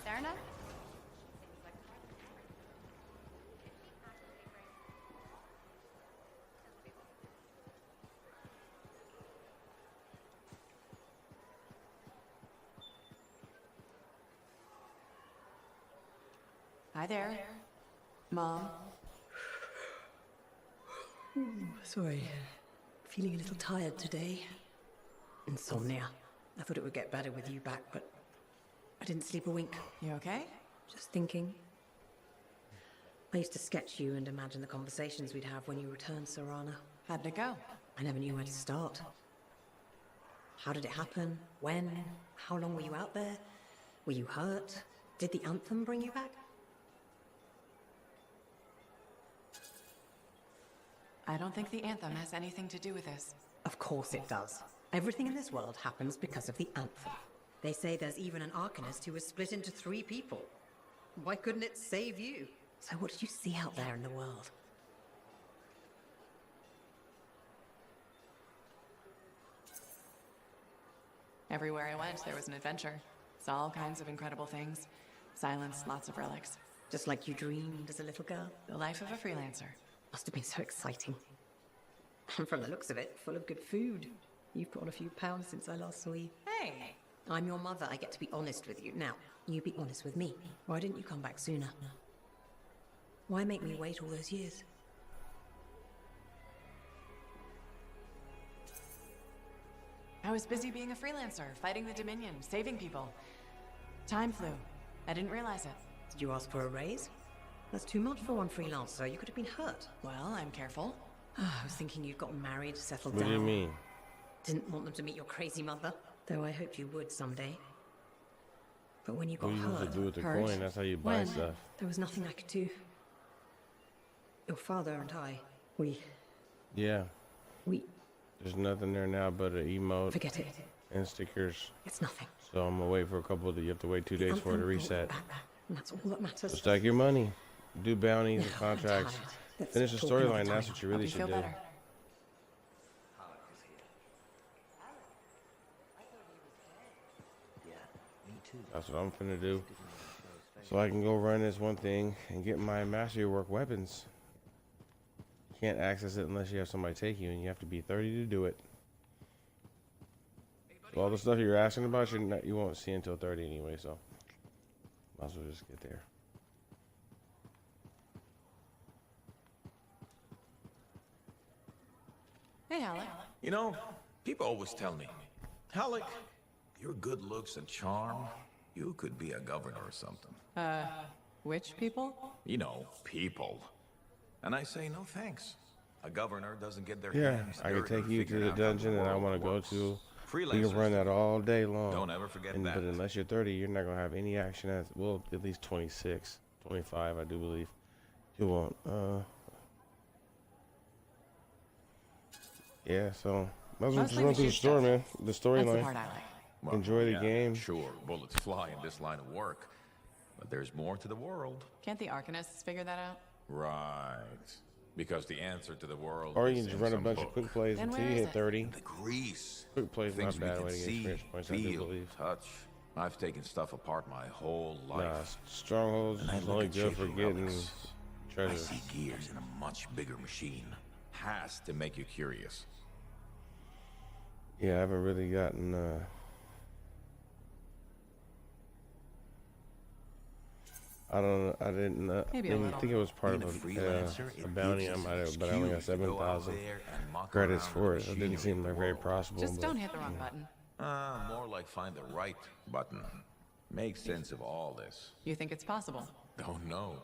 there now? Hi there, Mom. Sorry. Feeling a little tired today. Insomnia. I thought it would get better with you back, but I didn't sleep a wink. You okay? Just thinking. I used to sketch you and imagine the conversations we'd have when you returned, Sarana. How'd it go? I never knew where to start. How did it happen? When? How long were you out there? Were you hurt? Did the Anthem bring you back? I don't think the Anthem has anything to do with this. Of course it does. Everything in this world happens because of the Anthem. They say there's even an Arcanist who was split into 3 people. Why couldn't it save you? So what did you see out there in the world? Everywhere I went, there was an adventure. Saw all kinds of incredible things. Silence, lots of relics. Just like you dreamed as a little girl? The life of a freelancer. Must have been so exciting. And from the looks of it, full of good food. You've put on a few pounds since I last saw you. Hey! I'm your mother, I get to be honest with you. Now, you be honest with me. Why didn't you come back sooner? Why make me wait all those years? I was busy being a freelancer, fighting the Dominion, saving people. Time flew. I didn't realize it. Did you ask for a raise? That's too much for one freelancer. You could have been hurt. Well, I'm careful. I was thinking you'd gotten married, settled What down. do you mean? Didn't want them to meet your crazy mother. Though I hoped you would someday. But when you got What do you hurt, usually do with the Hurt? coin? That's how you buy When? stuff. there was nothing I could do. Your father and I, Yeah. we There's nothing there now but an emote forget it. and stickers. It's nothing. So I'm gonna wait for a couple of, you have to wait 2 days for it to Anthem brought reset. you back, and that's all that matters. So stack your money. Do bounties and Now, I'm contracts. tired. Let's Finish the talk another storyline. That's time. what you Hope really you should feel do. better. That's what I'm finna do. So I can go run this one thing and get my mastery work weapons. You can't access it unless you have somebody take you, and you have to be 30 to do it. So all the stuff you're asking about, you won't see until 30 anyway, so might as well just get there. Hey, Alec. You know, people always tell me, Halleck, your good looks and charm, you could be a governor or something. Which people? You know, people. And I say, no thanks. A governor doesn't get their Yeah, hands I can dirty take you to figuring the out how dungeon that I world want to go works. to. We Freelancers can run that all day long. Don't ever forget And- that. But unless you're 30, you're not going to have any action at, well, at least 26, 25, I do believe. You won't. Yeah, so might as well just Mostly run we through the shoot story, stuff. man. The That's the storyline. part I like. Well, enjoy the yeah, game. Sure, bullets fly in this line of work. But there's more to the world. Can't the Arcanists figure that out? Right. Because the answer to the world Or you is can just in run a some bunch book. of quick plays Then until where you is hit it? 30. The grease. Quick plays Things not we bad can way to get see, experience points, I do feel, believe. touch. I've taken stuff apart my whole Nah, life. strongholds And I is look only at good for shaping getting relics. I treasures. see gears in a much bigger machine. Has to make you curious. Yeah, I haven't really gotten I don't know. I didn't. Maybe a didn't little. think it was part Being of a freelancer, a it bounty. gives I us might an have, but I only got excuse to go out 7,000 there and muck credits around for with it. the It didn't machinery seem of like the very world. possible. Just but don't hit the wrong button. More like find the right button. Make sense of all this. You think it's possible? Don't know,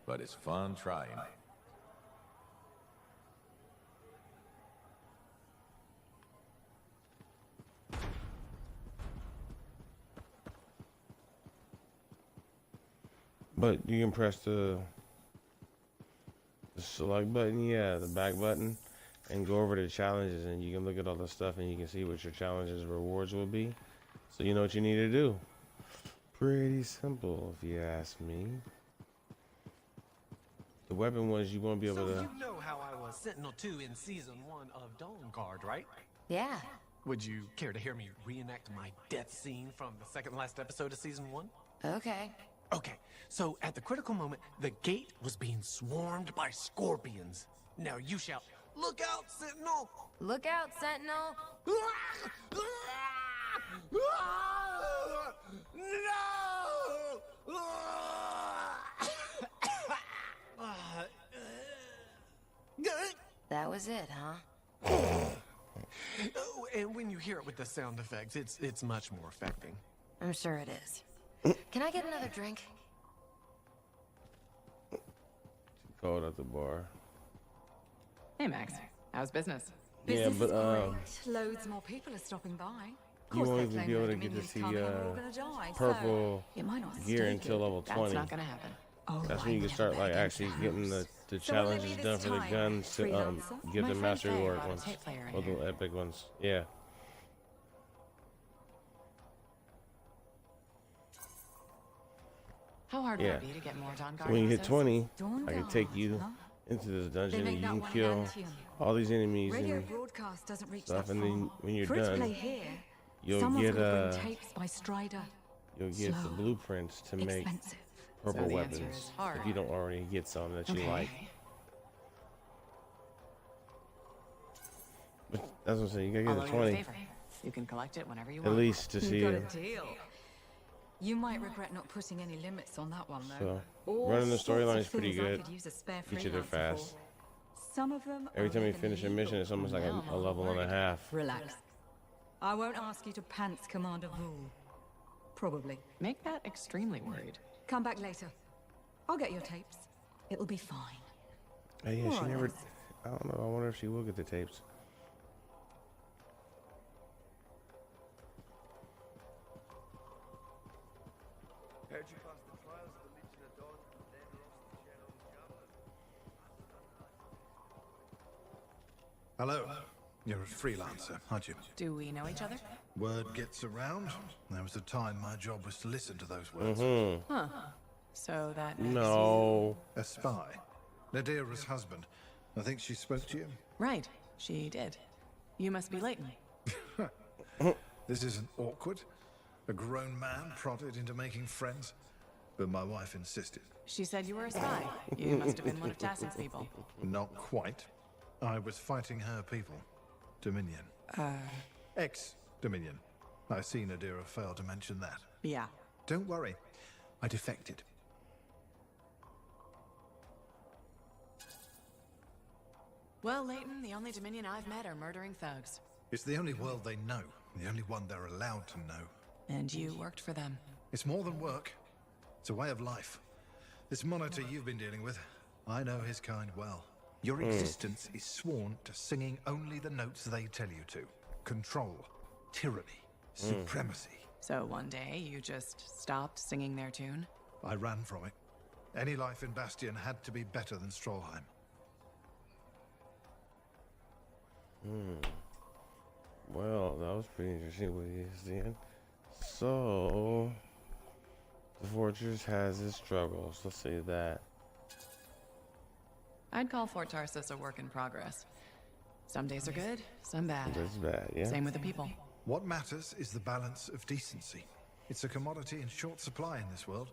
but it's fun trying. But you can press the select button, yeah, the back button, and go over to challenges, and you can look at all the stuff, and you can see what your challenges rewards will be. So you know what you need to do. Pretty simple, if you ask me. The weapon ones you won't be able So to. you know how I was Sentinel 2 in Season 1 of Dawn Guard, right? Yeah. Would you care to hear me reenact my death scene from the second last episode of season 1? Okay. Okay, so at the critical moment, the gate was being swarmed by scorpions. Now you shout, "Look out, Sentinel!" Look out, Sentinel! No! That was it, huh? Oh, and when you hear it with the sound effects, it's much more affecting. I'm sure it is. Can I get another drink? Too cold at the bar. Hey, Max. How's business? Yeah, but Loads more people are stopping by. you won't even be able to get to see purple gear until level 20. That's not gonna happen. That's when you can start like actually getting the challenges done for the guns to get the mastery reward ones, or the epic ones. Yeah. How hard would it be to get more Dawn Guard When you hit bosses? 20, I can take you into this dungeon and you can kill all these enemies and broadcast doesn't reach stuff, that and then far. when you're For it to done, play here, you'll someone's get gotta bring tapes by Strider. you'll get the Slow, blueprints to make expensive. purple So the answer weapons is hard. if you don't already get some that you Okay. like. But that's what I'm saying. You gotta I'll get owe a you a 20 favor. You can collect it whenever you at want. least to see Got a it. deal. You might regret not putting any limits on that one, though. So All running the sorts of storyline is pretty things I good. could use a spare Get you there freelancer fast. for. Some of them Every are time you even finish a mission, legal. it's almost like Now I'm a level and a half. Relax. I won't ask you to pants Commander Vul. Probably. Make that extremely worried. Come back later. I'll get your tapes. It'll be fine. Oh, yeah, she More or never. less. I don't know. I wonder if she will get the tapes. Heard you passed the trials of the Legion of Dawn and then lost the Shadow's Gauntlet. Hello. You're a freelancer, aren't you? Do we know each other? Word gets around. There was a time my job was to listen to those words. So that makes No. A spy. Nadira's husband. I think she spoke to you. you... Right. She did. You must be Leighton. This isn't awkward. A grown man prodded into making friends. But my wife insisted. She said you were a spy. You must have been one of Tassin's people. Not quite. I was fighting her people. Dominion. Ex-Dominion. I see Nadira failed to mention that. Yeah. Don't worry. I defected. Well, Leighton, the only Dominion I've met are murdering thugs. It's the only world they know. The only one they're allowed to know. And you worked for them. It's more than work. It's a way of life. This monitor you've been dealing with, I know his kind well. Your existence is sworn to singing only the notes they tell you to. Control, tyranny, supremacy. So one day, you just stopped singing their tune? I ran from it. Any life in Bastion had to be better than Strollheim. Well, that was pretty interesting what he is saying. So, the fortress has its struggles. Let's say that. I'd call Fort Tarsis a work in progress. Some days are good, some bad. That's bad, yeah. Same with the people. What matters is the balance of decency. It's a commodity in short supply in this world.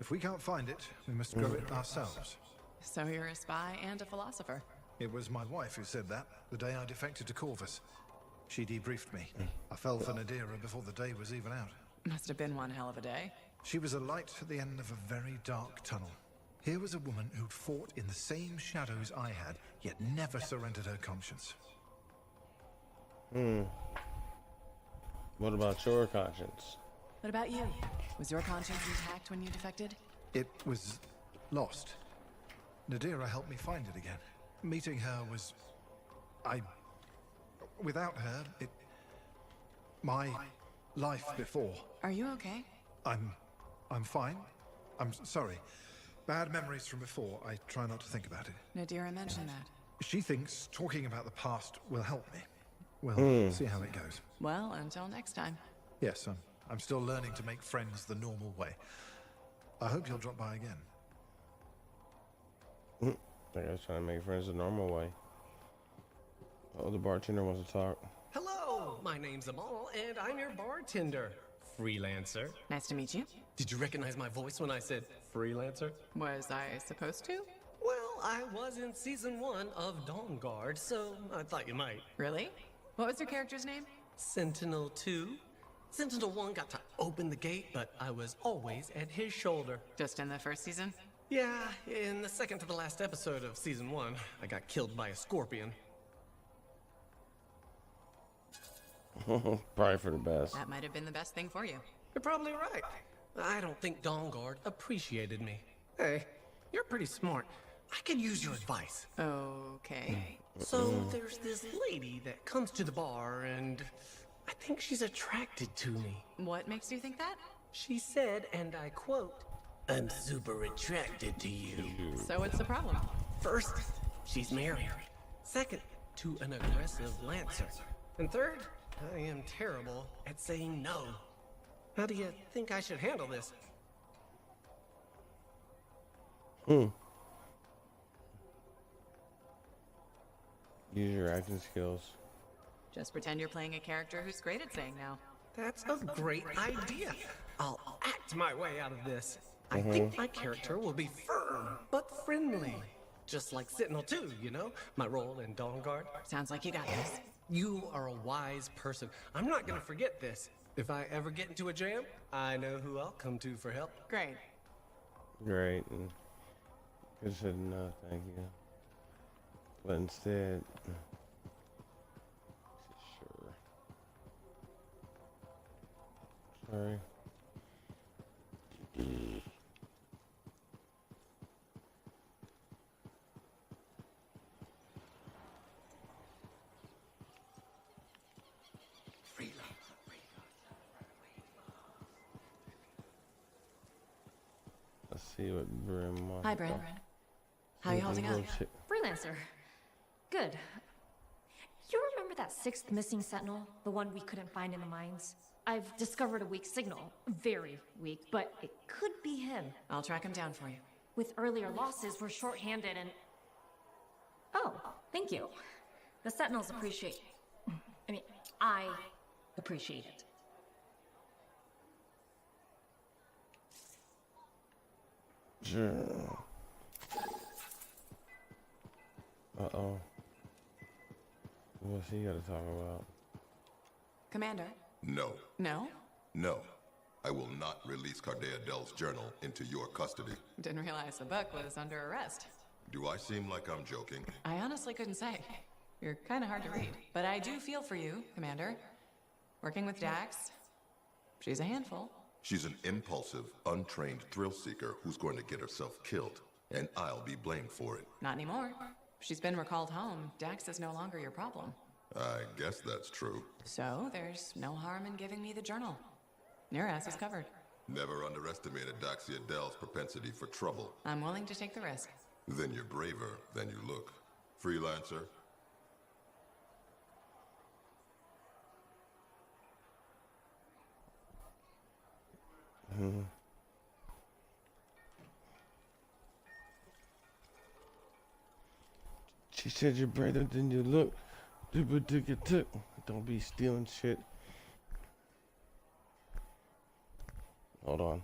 If we can't find it, we must grow it ourselves. So you're a spy and a philosopher. It was my wife who said that the day I defected to Corvus. She debriefed me. I fell for Nadira before the day was even out. Must have been one hell of a day. She was a light at the end of a very dark tunnel. Here was a woman who'd fought in the same shadows I had, yet never surrendered her conscience. What about your conscience? What about you? Was your conscience intact when you defected? It was lost. Nadira helped me find it again. Meeting her was... Without her, my life before. Are you okay? I'm fine. I'm sorry. Bad memories from before. I try not to think about it. Nadira mentioned that. She thinks talking about the past will help me. We'll see how it goes. Well, until next time. Yes, I'm still learning to make friends the normal way. I hope you'll drop by again. I was trying to make friends the normal way. Oh, the bartender wants to talk. Hello! my name's Amal, and I'm your bartender. Freelancer. Nice to meet you. Did you recognize my voice when I said freelancer? Was I supposed to? Well, I was in season 1 of Dawn Guard, so I thought you might. Really? What was your character's name? Sentinel 2. Sentinel 1 got to open the gate, but I was always at his shoulder. Just in the first season? Yeah, in the second to the last episode of season 1, I got killed by a scorpion. Probably for the best. That might have been the best thing for you. You're probably right. I don't think Dawn Guard appreciated me. Hey, you're pretty smart. I could use your advice. Okay. So there's this lady that comes to the bar, and I think she's attracted to me. What makes you think that? She said, and I quote, "I'm super attracted to you." So what's the problem? First, she's married. Second, to an aggressive lancer. And third, I am terrible at saying no. How do you think I should handle this? Use your acting skills. Just pretend you're playing a character who's great at saying no. That's a great idea. I'll act my way out of this. I think my character will be firm, but friendly. Just like Sentinel 2, you know? My role in Dawn Guard. Sounds like you got this. You are a wise person. I'm not gonna forget this. If I ever get into a jam, I know who I'll come to for help. Great. Great. And could have said no, thank you. But instead, sure. Sorry. Let's see what Brim wants. Hi, Bryn. How are you holding up? Freelancer. Good. You remember that 6th missing sentinel? The one we couldn't find in the mines? I've discovered a weak signal. Very weak, but it could be him. I'll track him down for you. With earlier losses, we're short-handed and... Oh, thank you. The sentinels appreciate... I appreciate it. Sure. Uh-oh. What's he got to talk about? Commander? No. No? No. I will not release Cardea Dell's journal into your custody. Didn't realize the book was under arrest. Do I seem like I'm joking? I honestly couldn't say. You're kind of hard to read. But I do feel for you, Commander. Working with Dax, she's a handful. She's an impulsive, untrained thrill seeker who's going to get herself killed, and I'll be blamed for it. Not anymore. She's been recalled home. Dax is no longer your problem. I guess that's true. So, there's no harm in giving me the journal. Your ass is covered. Never underestimated Daxia Dell's propensity for trouble. I'm willing to take the risk. Then you're braver than you look. Freelancer? She said you're braver than you look. Don't be stealing shit. Hold on.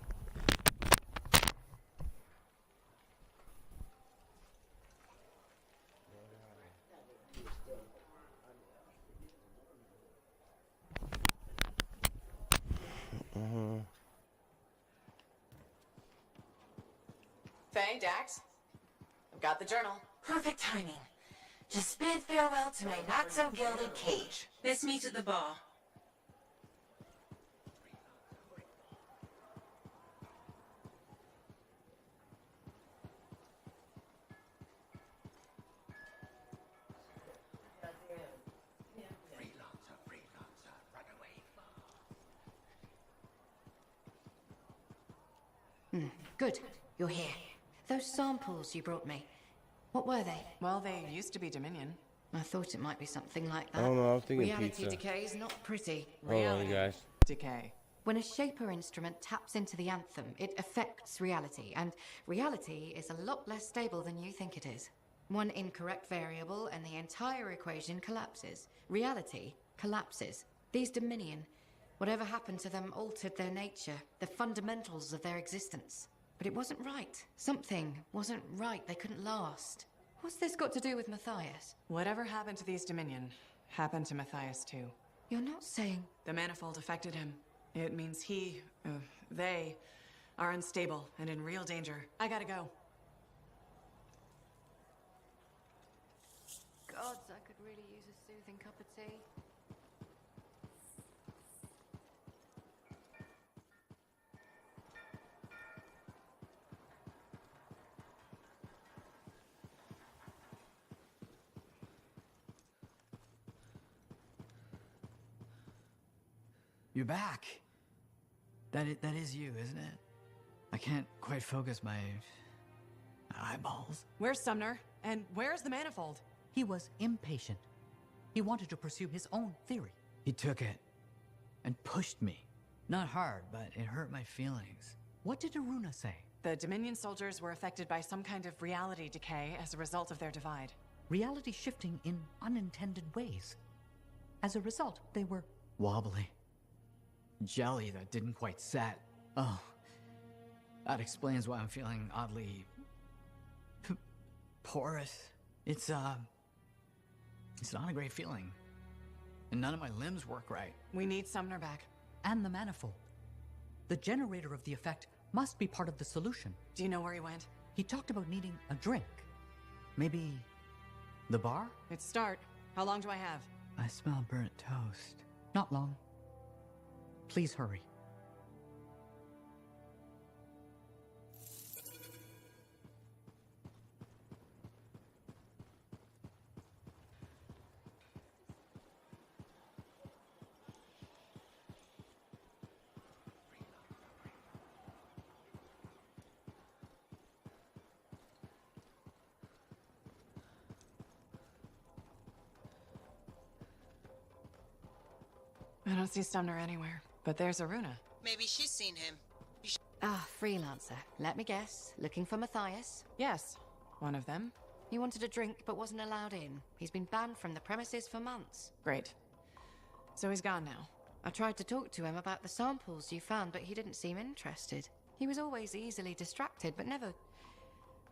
Faye, Dax, I've got the journal. Perfect timing. Just bid farewell to my not-so-gilded cage. Let's meet at the bar. Good. You're here. Those samples you brought me, what were they? Well, they used to be Dominion. I thought it might be something like that. I don't know, I was thinking Reality pizza. decay is not pretty. Hold on, you guys. Decay. When a Shaper instrument taps into the Anthem, it affects reality, and reality is a lot less stable than you think it is. One incorrect variable and the entire equation collapses. Reality collapses. These Dominion, whatever happened to them altered their nature, the fundamentals of their existence. But it wasn't right. Something wasn't right. They couldn't last. What's this got to do with Matthias? Whatever happened to these Dominion happened to Matthias too. You're not saying... The manifold affected him. It means they are unstable and in real danger. I gotta go. Gods, I could really use a soothing cup of tea. You're back. That is you, isn't it? I can't quite focus my eyeballs. Where's Sumner? And where's the manifold? He was impatient. He wanted to pursue his own theory. He took it and pushed me. Not hard, but it hurt my feelings. What did Aruna say? The Dominion soldiers were affected by some kind of reality decay as a result of their divide. Reality shifting in unintended ways. As a result, they were wobbly. Jelly that didn't quite set. Oh, that explains why I'm feeling oddly porous. It's not a great feeling. And none of my limbs work right. We need Sumner back. And the manifold. The generator of the effect must be part of the solution. Do you know where he went? He talked about needing a drink. Maybe the bar? It's start. How long do I have? I smell burnt toast. Not long. Please hurry. I don't see Sumner anywhere, but there's Aruna. Maybe she's seen him. Freelancer. Let me guess. Looking for Matthias? Yes, one of them. He wanted a drink but wasn't allowed in. He's been banned from the premises for months. Great. So he's gone now. I tried to talk to him about the samples you found, but he didn't seem interested. He was always easily distracted, but never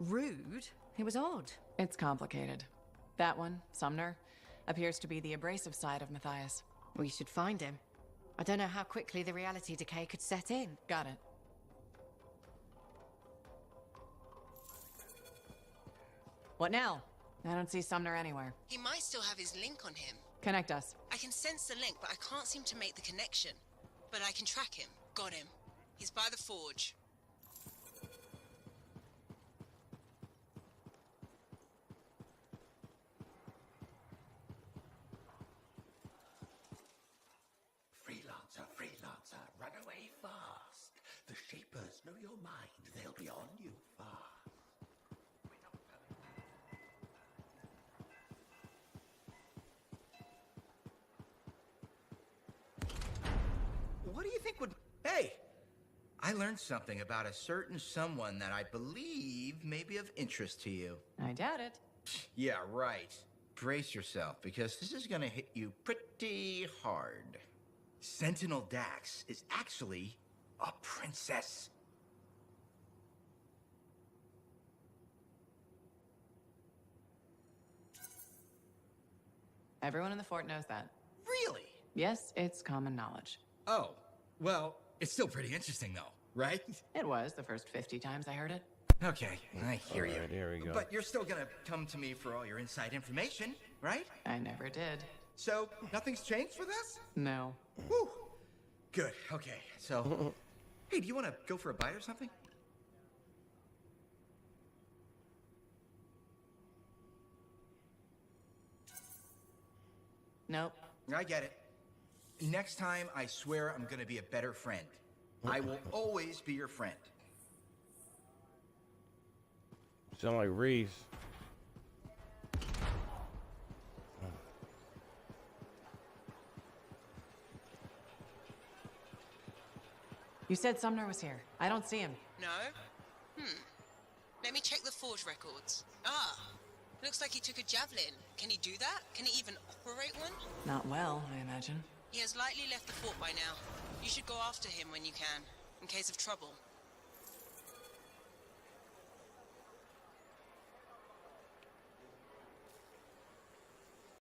rude. It was odd. It's complicated. That one, Sumner, appears to be the abrasive side of Matthias. We should find him. I don't know how quickly the reality decay could set in. Got it. What now? I don't see Sumner anywhere. He might still have his link on him. Connect us. I can sense the link, but I can't seem to make the connection. But I can track him. Got him. He's by the forge. Freelancer, run away fast. The Shapers know your mind. They'll be on you fast. What do you think would... Hey! I learned something about a certain someone that I believe may be of interest to you. I doubt it. Yeah, right. Brace yourself, because this is gonna hit you pretty hard. Sentinel Dax is actually a princess. Everyone in the fort knows that. Really? Yes, it's common knowledge. Oh, well, it's still pretty interesting though, right? It was the first 50 times I heard it. Okay, I hear you. Alright, here we go. But you're still gonna come to me for all your inside information, right? I never did. So, nothing's changed with us? No. Whew. Good, okay. So, hey, do you want to go for a bite or something? Nope. I get it. Next time, I swear I'm gonna be a better friend. I will always be your friend. Sound like Reese. You said Sumner was here. I don't see him. No? Let me check the forge records. Looks like he took a javelin. Can he do that? Can he even operate one? Not well, I imagine. He has likely left the fort by now. You should go after him when you can, in case of trouble.